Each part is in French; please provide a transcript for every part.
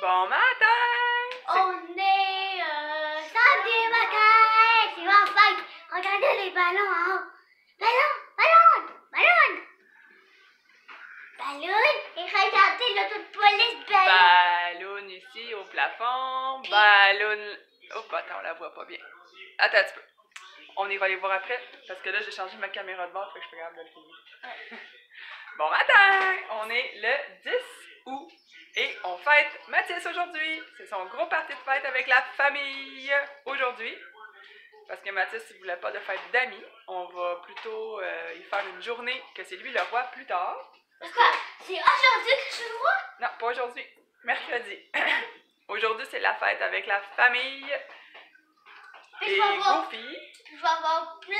Bon matin! On est samedi matin, c'est ma fête. Regardez les ballons en haut. Ballon. Et regardez l'auto de police ballon. Ballon ici au plafond. Ballon. Oh, attends, on la voit pas bien. Attends un petit peu. On ira les voir après, parce que là, j'ai changé ma caméra de bord, fait que je suis pas capable de le filmer. Bon matin! On est le 10 août et on fête Mathis aujourd'hui. C'est son gros party de fête avec la famille aujourd'hui. Parce que Mathis ne voulait pas de fête d'amis. On va plutôt y faire une journée que c'est lui le roi plus tard. Quoi? C'est aujourd'hui que je suis le roi? Non, pas aujourd'hui. Mercredi. Aujourd'hui, c'est la fête avec la famille. Et Goofy. Je vais avoir plein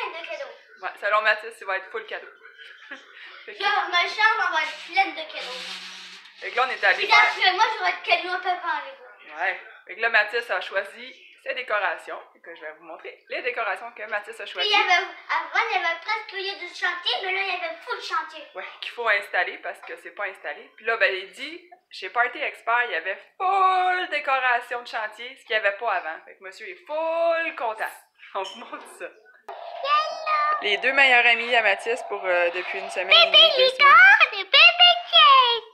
de cadeaux. Ouais, selon Mathis, il va être full cadeau. Genre, ma chambre va être pleine de cadeaux. Fait que là, on est allé Et faire... d'après moi, je vais être cadeau un peu par les gars. Ouais. Fait que là, Mathis a choisi ses décorations. Et que je vais vous montrer les décorations que Mathis a Puis choisies. avant, il y avait presque il y a du chantier, mais là, il y avait full chantier. Ouais, qu'il faut installer parce que c'est pas installé. Puis là, ben, il dit, chez Party Expert, il y avait full décoration de chantier, ce qu'il n'y avait pas avant. Fait que monsieur est full content. On vous montre ça. Les deux meilleurs amis à Mathis pour depuis une semaine. Bébé licorne et bébé Kate.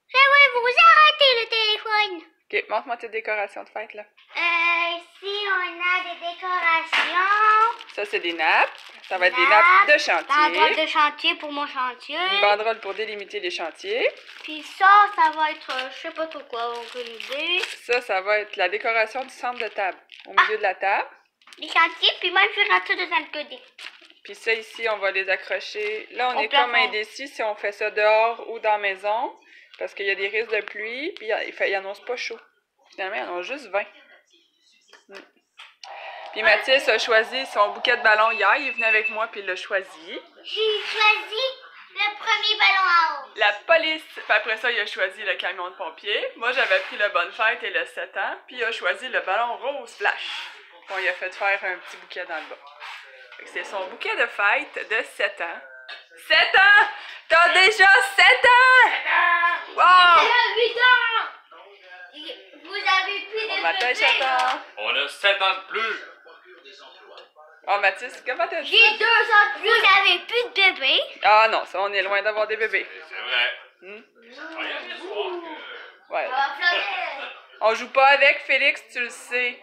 Je vais vous arrêter le téléphone. Ok, montre-moi tes décorations de fête là. Ici, on a des décorations. Ça, c'est des nappes. Ça va être des nappes de chantier. Banderole de chantier pour mon chantier. Une banderole pour délimiter les chantiers. Puis ça va être, je sais pas trop quoi, aucune idée. Ça va être la décoration du centre de table. Au milieu de la table. Les chantiers, puis moi, je vais rentrer dans le côté. Puis ça, ici, on va les accrocher. Là, on Au est plafond. comme indécis si on fait ça dehors ou dans la maison. Parce qu'il y a des risques de pluie. Puis il annonce pas chaud. Finalement, il annonce juste 20. Puis Mathis a choisi son bouquet de ballons hier. Il est venu avec moi, puis il l'a choisi. J'ai choisi le premier ballon en haut. La police. Puis après ça, il a choisi le camion de pompier. Moi, j'avais pris le Bonne Fête et le 7 ans. Puis il a choisi le ballon rose flash. Bon, il a fait faire un petit bouquet dans le bas. Fait que c'est son bouquet de fête de 7 ans. 7 ans! T'as déjà 7 ans! 7 ans! Wow! 8 ans! Vous avez plus de Bon matin, 7 ans! On a 7 ans de plus. Oh, Mathis, comment t'as dit? J'ai 2 ans de plus. Vous avez plus de bébé. Ah non, ça, on est loin d'avoir des bébés. C'est vrai. Hmm? Il y a des soirs que... Ouais. Ça va fleurir. On joue pas avec Félix, tu le sais.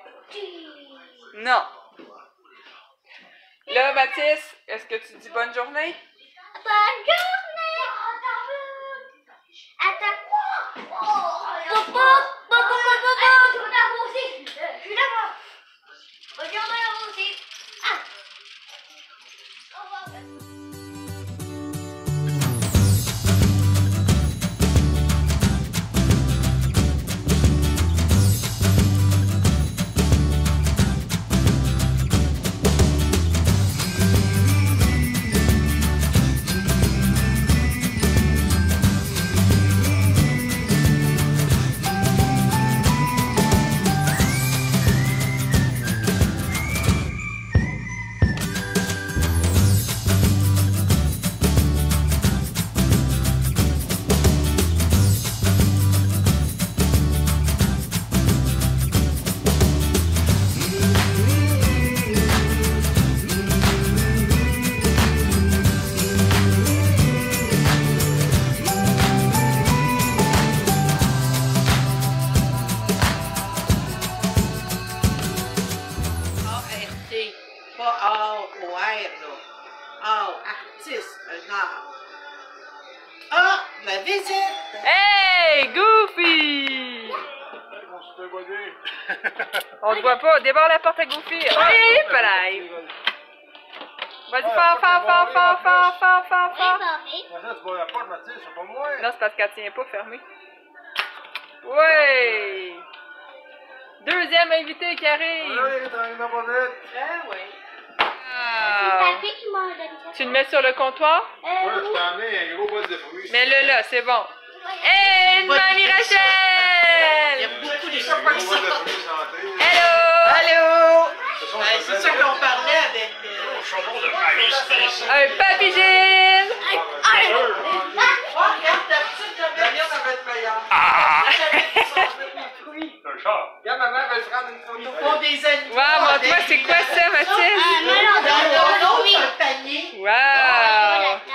Non. Là, Mathis, est-ce que tu dis bonne journée? Bonne journée. Attends. Popo. Je veux t'avoir aussi. Je suis d'accord. Bonne journée à vous aussi. Ah. Au revoir. A-R-T, pas A-O-R, là. A, artiste, un art. Ah, la visite! Hey, Goofy! On te voit pas. Débarre la porte à Goofy. Oui, pareil. Vas-y, fort. Non, c'est parce qu'elle tient pas fermée. Ouais! Deuxième invité qui arrive. Ah oui. Ah. Papy qui m'a donné ça. Tu le mets sur le comptoir? Oui. un gros bol de fruits. Mets-le là, c'est bon. Hey, Mamie Il y a Rachel! beaucoup de choses qui sont... Hello! Allô! C'est ça qu'on parlait avec... Chambon de Paris, Un papy Gilles! maman veut prendre une photo. Pour des animaux. Wow, montre-moi, c'est quoi ça, Mathilde? Dans un panier. Wow!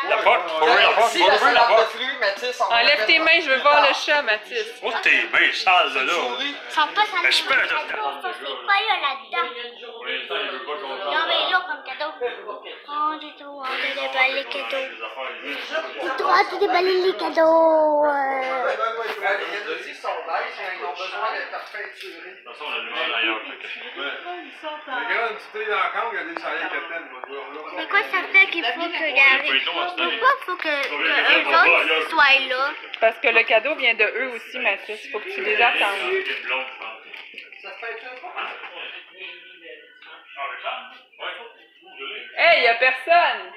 La porte, faut ouvrir la porte, faut ouvrir la porte. Enlève tes mains, je veux voir le chat, Mathilde. Oh, tes mains sales, là. Sans pas ça. Ben, je peux C'est quoi là-dedans? Non, mais là, comme cadeau. Oh, j'ai trop hâte de déballer les cadeaux. J'ai trop hâte de déballer les cadeaux. Les aussi sont nice, ils ont besoin d'être peinturés. De toute façon, le numéro d'ailleurs. Les gars, tu t'es dans le camp, il y a des salés capitaines. C'est quoi ça fait qu'il faut que pourquoi faut que eux autres soient là? Parce que le cadeau vient de eux aussi, Mathis. Faut que tu les attendes. Ça se peinture pas? Hey, y a personne!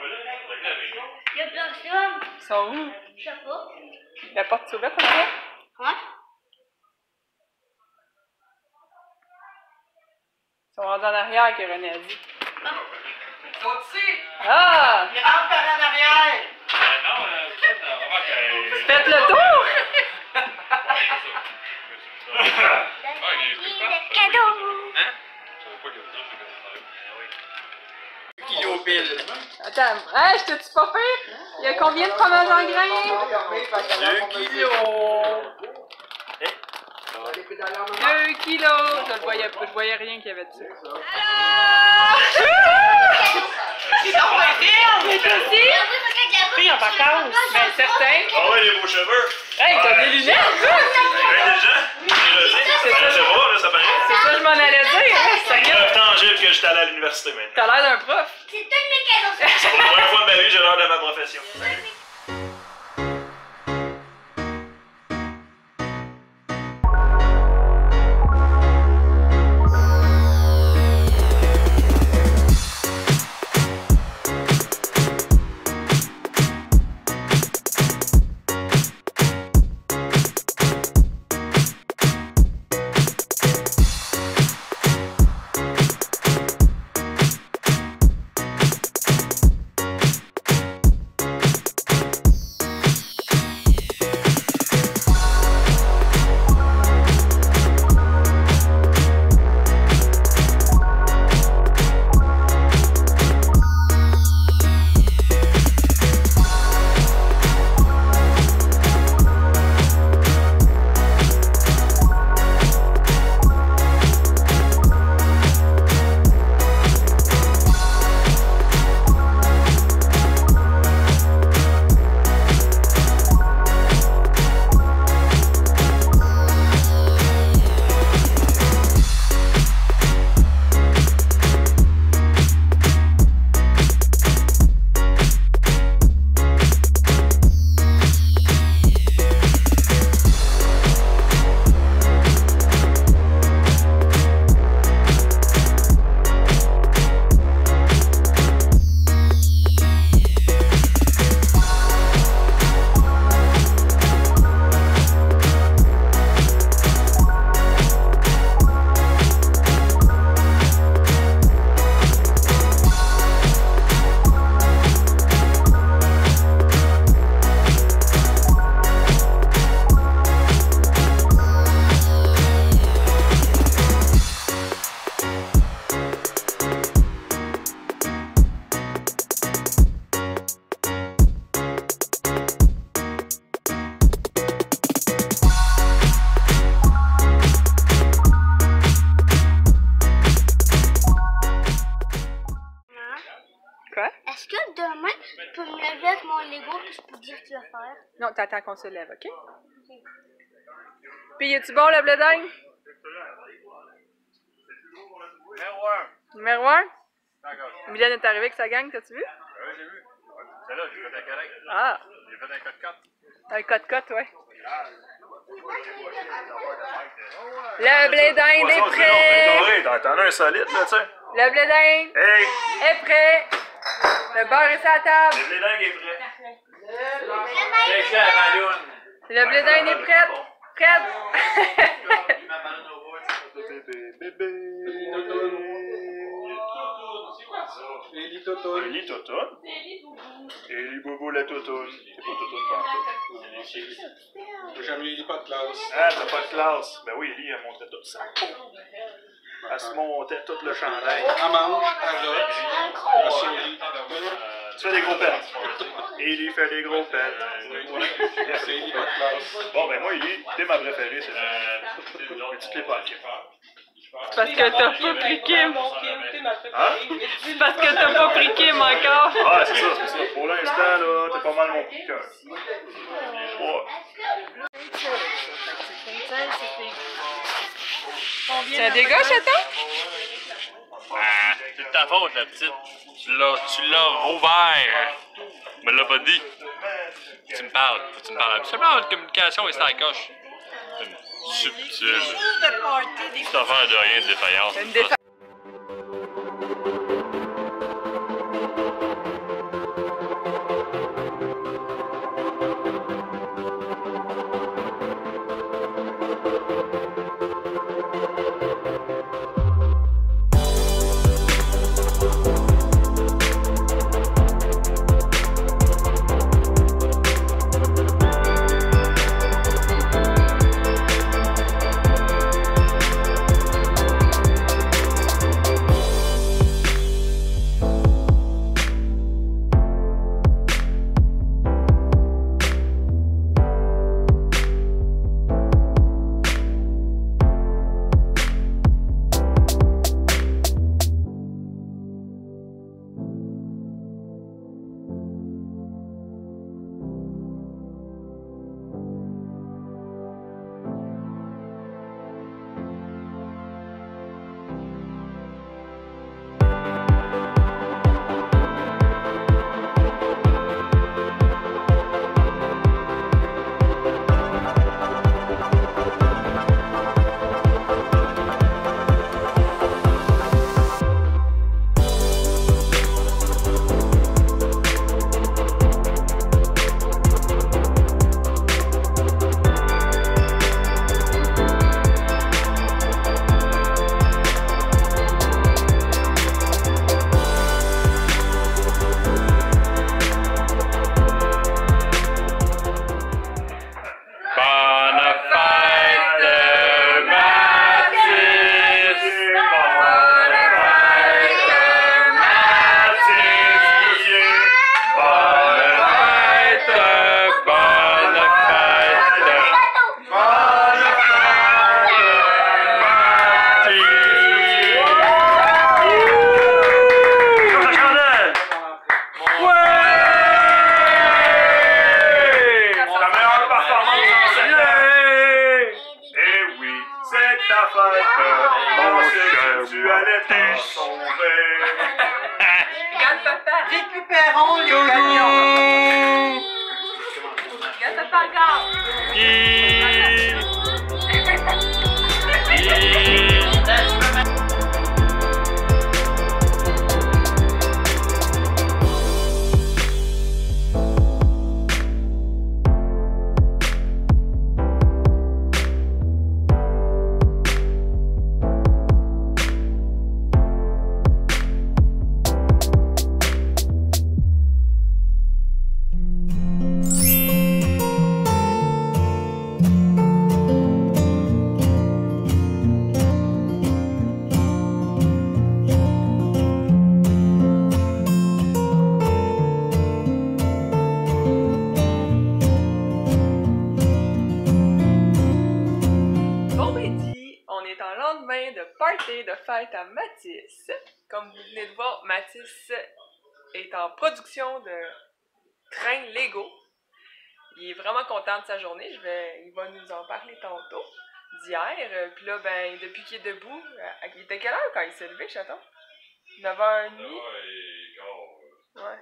Il y a personne. Ils sont où? Je sais pas. La porte ouverte, comme ça? Ouais. Ils sont rendus en arrière, que René a dit. Sont ici! Ah! Ils rentrent par en arrière! Non, Faites le tour! Le cadeau. Kilo pile. Attends, hey, je te-tu pas pire? Il y a combien de fromages en grains? 2 kilos. 2 kilos! Je voyais rien qu'il y avait dessus. Alors! Ils sont pas Mais toi aussi? Pris en vacances. Ben, certain. Ah ouais, les beaux cheveux. Hey, t'as des lunettes, toi? C'est ça, là, ça paraît. C'est ça que je m'en allais dire, hein? C'est preuve tangible que j'étais allé à l'université maintenant. T'as l'air d'un prof. C'est tous mes cadeaux. C'est pour la première fois de ma vie, j'ai l'air de ma profession. Est-ce que demain, tu peux me lever avec mon Lego et je peux te dire ce que tu vas faire? Non, t'attends qu'on se lève, OK? Puis, es-tu bon, le blé d'Inde? Numéro 1? Mylène est arrivée avec sa gang, t'as-tu vu? Oui, j'ai vu. Celle-là, j'ai fait un carré. Ah! J'ai fait un code-cote. Un cote-cote, ouais. Le blé d'Inde est prêt! T'en as un solide, là, tu sais. Le blé d'Inde Hey! est prêt! Le beurre est sur la table! Le blé d'Inde est prêt. C'est cher, Malune. Le blé d'Inde est prêt! Prête! Élie Totoun. Élie Totoun. Élie Bobo la Totoun. C'est pas Totoun partout. Jamais Élie pas de classe. Ah, t'as pas de classe. Ben oui, Élie, elle montrait tout ça. Elle se montait tout le chandail. À manche, à roche, à chérie. Tu fais des gros pets. Élie fait des gros pets. C'est Élie pas de classe. Bon, ben moi, Élie, t'es ma préférée, c'est ça. Mais tu te l'es pas. Parce que t'as pas pris Kim. Hein? C'est parce que t'as pas pris Kim encore. Ah, c'est ça, c'est ça. Pour l'instant, là, t'es pas mal mon coup de cœur. Ouais. C'est un dégât, chaton? Ah, c'est de ta faute, la petite. Tu l'as rouvert. Me l'as pas dit. Tu me parles. Faut que tu me parles. Absolument, la communication est sur la coche. Subtil. Cette affaire de rien de défaillance. Une défa- Regarde papa. Récupérons le camion. Regarde papa, regarde. De party de fête à Mathis. Comme vous venez de voir, Mathis est en production de train Lego. Il est vraiment content de sa journée. Il va nous en parler tantôt, d'hier. Puis là, ben, depuis qu'il est debout, il était quelle heure quand il s'est levé, chaton? 9h30? 9h15. Ouais.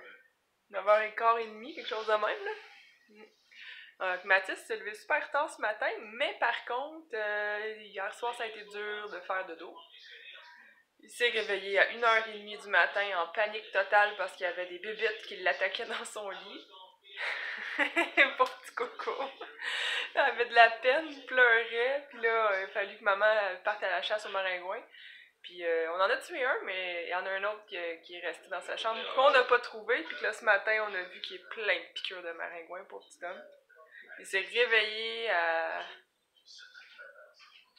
9h15, quelque chose de même, là. Mathis s'est levé super tard ce matin, mais par contre, hier soir, ça a été dur de faire dodo. Il s'est réveillé à 1h30 du matin en panique totale parce qu'il y avait des bébites qui l'attaquaient dans son lit. Pour petit coco. Il avait de la peine, il pleurait, puis là, il a fallu que maman parte à la chasse au maringouin. Puis on en a tué un, mais il y en a un autre qui est resté dans sa chambre, qu'on n'a pas trouvé. Puis que là, ce matin, on a vu qu'il est plein de piqûres de maringouin, pour petit homme. Il s'est réveillé à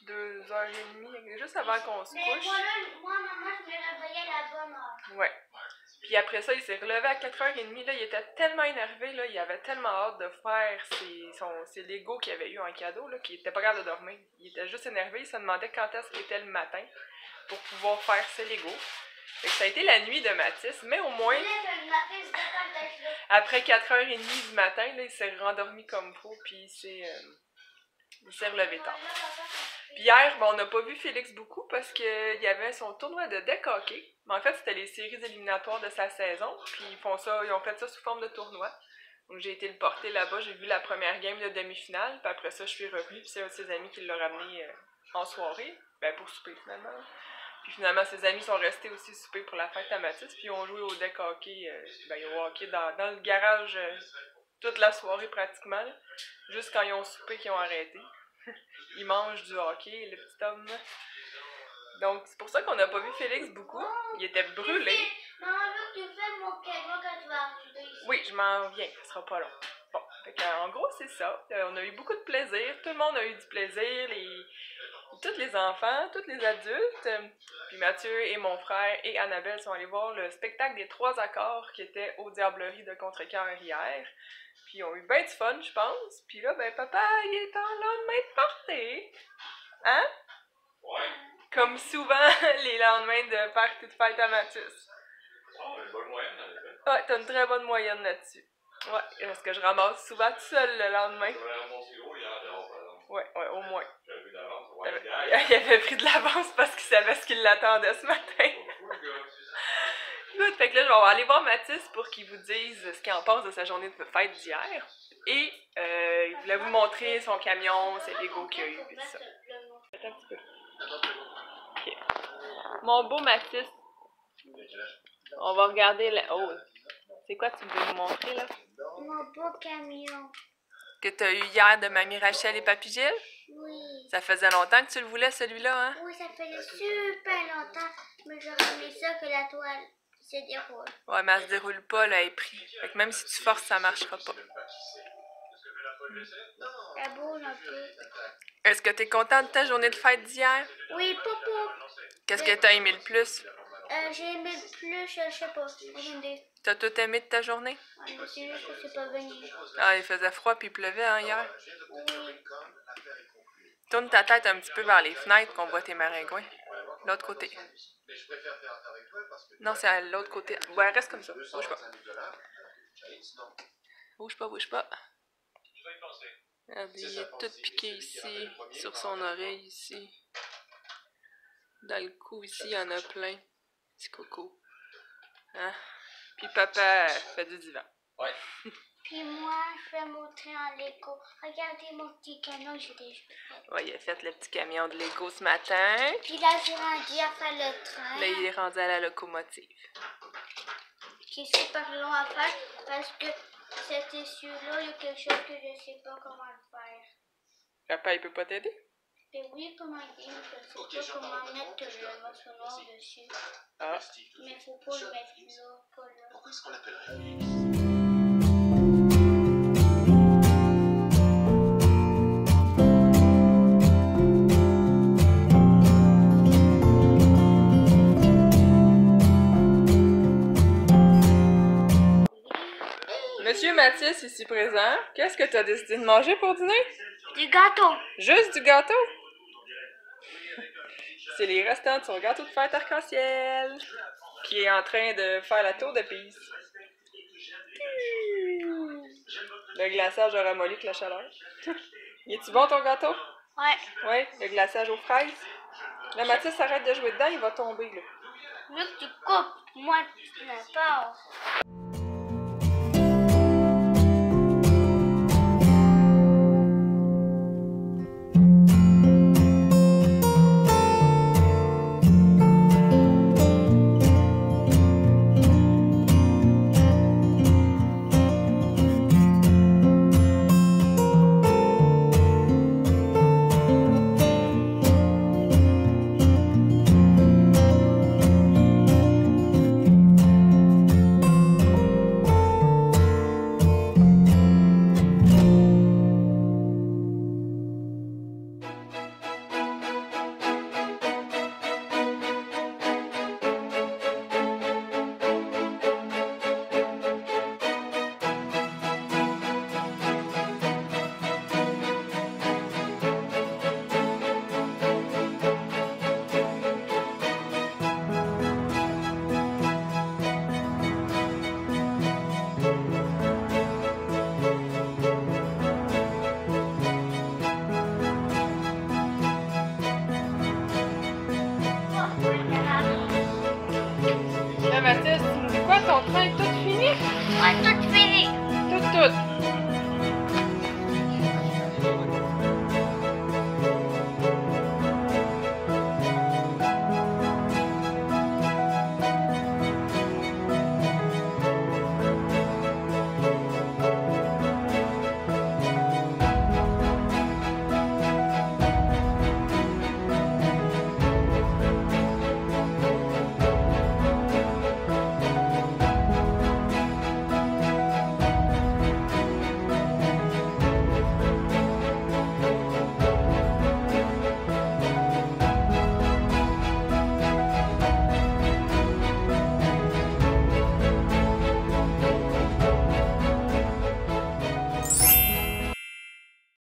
2h30, juste avant qu'on se Mais couche. moi, maman, je me réveillais à la bonne heure. Ouais. Puis après ça, il s'est relevé à 4h30. Là, il était tellement énervé, là, il avait tellement hâte de faire ses Legos qu'il avait eu en cadeau, là, qu'il était pas capable de dormir. Il était juste énervé, il se demandait quand est-ce qu'il était le matin pour pouvoir faire ses Legos. Fait que ça a été la nuit de Mathis, mais au moins, après 4h30 du matin, là, il s'est rendormi comme faux, puis il s'est relevé tard. Puis hier, on n'a pas vu Félix beaucoup parce qu'il y avait son tournoi de deck hockey. Mais en fait, c'était les séries éliminatoires de sa saison. Puis ils ont fait ça sous forme de tournoi. Donc j'ai été le porter là-bas, j'ai vu la première game de demi-finale. Puis après ça, je suis revenue. Puis c'est un de ses amis qui l'a ramené en soirée. Ben pour souper finalement. Puis finalement, ses amis sont restés aussi souper pour la fête à Mathis. Puis ils ont joué au deck hockey, au hockey dans le garage toute la soirée pratiquement. Là. Juste quand ils ont soupé qu'ils ont arrêté. Il mange du hockey, le petit homme. Donc, c'est pour ça qu'on n'a pas vu Félix beaucoup. Il était brûlé. Maman, tu fais mon cadeau quand tu vas arriver ici. Oui, je m'en viens, ce sera pas long. Bon, en gros, c'est ça. On a eu beaucoup de plaisir. Tout le monde a eu du plaisir. Tous les enfants, tous les adultes. Puis Mathieu et mon frère et Annabelle sont allés voir le spectacle des 3 accords qui était aux Diableries de Contrecoeur hier. Puis ils ont eu bien du fun, je pense. Puis là, ben papa, il est en lendemain de party. Hein? Ouais. Comme souvent, les lendemains de party de fête à Mathis. Oh, une bonne moyenne, en effet. Ouais, t'as une très bonne moyenne là-dessus. Ouais, parce que je ramasse souvent tout seul le lendemain. J'avais ramassé gros hier dehors, par exemple. Ouais, au moins. J'avais pris d'avance. Il Ouais, avait pris de l'avance parce qu'il savait ce qu'il l'attendait ce matin. Good, fait que là, je vais aller voir Mathis pour qu'il vous dise ce qu'il en pense de sa journée de fête d'hier. Et il voulait vous montrer son camion, ses Legos qu'il a eu, et tout ça. Attends un petit peu. Ok. Mon beau Mathis. On va regarder la... Oh! C'est quoi tu veux nous montrer, là? Mon beau camion. Que t'as eu hier de Mamie Rachel et Papy Gilles? Oui. Ça faisait longtemps que tu le voulais, celui-là, hein? Oui, ça faisait super longtemps, mais j'aurais aimé ça que la toile se déroule. Ouais, mais elle se déroule pas, là, elle est prise. Fait que même si tu forces, ça marchera pas. Ça bouge un peu. Est-ce que t'es content de ta journée de fête d'hier? Oui, papa. Qu'est-ce que t'as aimé le plus? J'ai aimé le plus, je sais pas. Attendez. T'as tout aimé de ta journée? C'est juste que c'est pas venu. Ah, il faisait froid puis il pleuvait, hein, hier? Oui. Tourne ta tête un petit peu vers les fenêtres qu'on voit tes maringouins. L'autre côté. Non, c'est à l'autre côté. Ouais, reste comme ça. Bouge pas. Bouge pas, bouge pas. Regardez, il est tout piqué ici, sur son oreille ici. Dans le cou ici, il y en a plein. Petit coco. Hein? Puis papa fait du divan. Ouais. Puis moi, je vais montrer en Lego. Regardez mon petit camion, j'ai déjà fait. Ouais, il a fait le petit camion de Lego ce matin. Puis là, j'ai rendu à faire le train. Là, il est rendu à la locomotive. Qui est super long à faire parce que cet essieu-là, il y a quelque chose que je sais pas comment le faire. Papa, il peut pas t'aider? Mais oui, comment dire, je sais pas comment mettre le morceau noir dessus. Ah. Mais faut pas le mettre là, pas là. Pourquoi est-ce qu'on l'appellerait? Monsieur Mathis, ici présent, qu'est-ce que tu as décidé de manger pour dîner? Du gâteau. Juste du gâteau? C'est les restants de son gâteau de fête arc-en-ciel qui est en train de faire la tour de Pise. Le glaçage a ramolli que la chaleur. Y est-tu bon ton gâteau? Ouais. Ouais, le glaçage aux fraises. Là, Mathis arrête de jouer dedans, il va tomber là. Vu que tu coupes, moi, tu n'as pas. Mathis, tu me dis quoi? Ton train est tout fini? Ouais, tout fini.